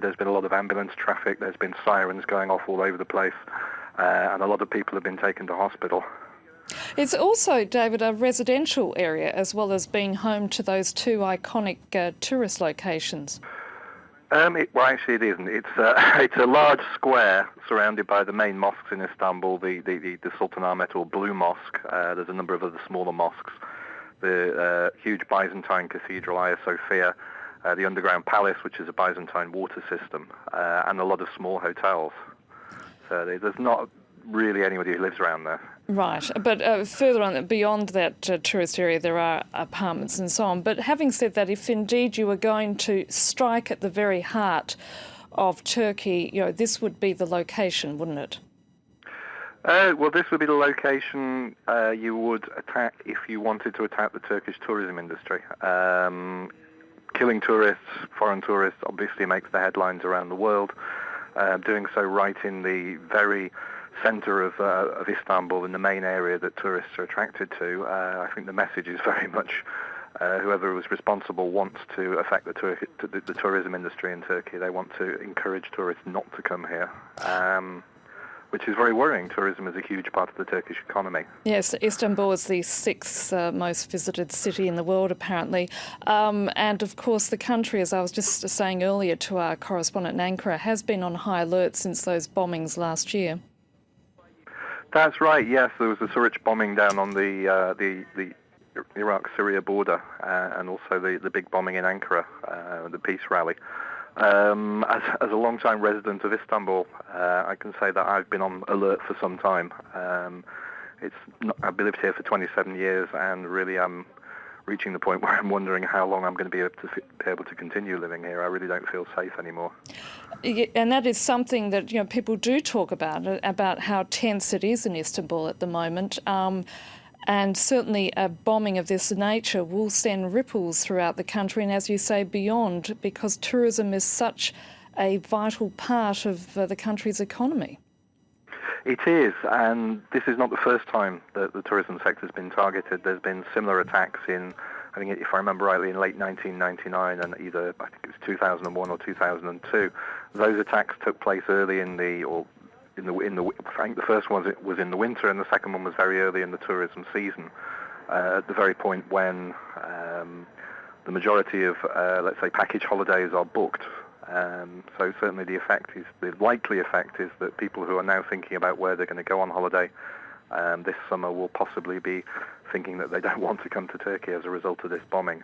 There's been a lot of ambulance traffic, there's been sirens going off all over the place, and a lot of people have been taken to hospital. It's also, David, a residential area as well as being home to those two iconic tourist locations. Well, actually, it isn't. It's a large square surrounded by the main mosques in Istanbul, the Sultanahmet or Blue Mosque. There's a number of other smaller mosques. The huge Byzantine Cathedral, Hagia Sophia, the Underground Palace, which is a Byzantine water system, and a lot of small hotels. So there's not really anybody who lives around there. Right, but further on, beyond that tourist area, there are apartments and so on. But having said that, if indeed you were going to strike at the very heart of Turkey, this would be the location, wouldn't it? Well, this would be the location you would attack if you wanted to attack the Turkish tourism industry. Killing tourists, foreign tourists, obviously makes the headlines around the world. Doing so right in the very centre of Istanbul, in the main area that tourists are attracted to. I think the message is very much whoever was responsible wants to affect the tourism industry in Turkey. They want to encourage tourists not to come here, which is very worrying. Tourism is a huge part of the Turkish economy. Yes, Istanbul is the sixth most visited city in the world, apparently. And, of course, the country, as I was just saying earlier to our correspondent in Ankara, has been on high alert since those bombings last year. That's right, yes. There was a Suruç bombing down on the Iraq-Syria border, and also the big bombing in Ankara, the peace rally. As a long-time resident of Istanbul, I can say that I've been on alert for some time. I've lived here for 27 years, and really I'm reaching the point where I'm wondering how long I'm going to be able to continue living here. I really don't feel safe anymore. And that is something that people do talk about how tense it is in Istanbul at the moment. And certainly a bombing of this nature will send ripples throughout the country and, as you say, beyond, because tourism is such a vital part of the country's economy. It is, and this is not the first time that the tourism sector has been targeted. There's been similar attacks in, I think, if I remember rightly, in late 1999 and either, I think it was 2001 or 2002. Those attacks took place early I think the first one was in the winter, and the second one was very early in the tourism season, at the very point when the majority of, let's say, package holidays are booked. So certainly the likely effect is that people who are now thinking about where they're going to go on holiday this summer will possibly be thinking that they don't want to come to Turkey as a result of this bombing.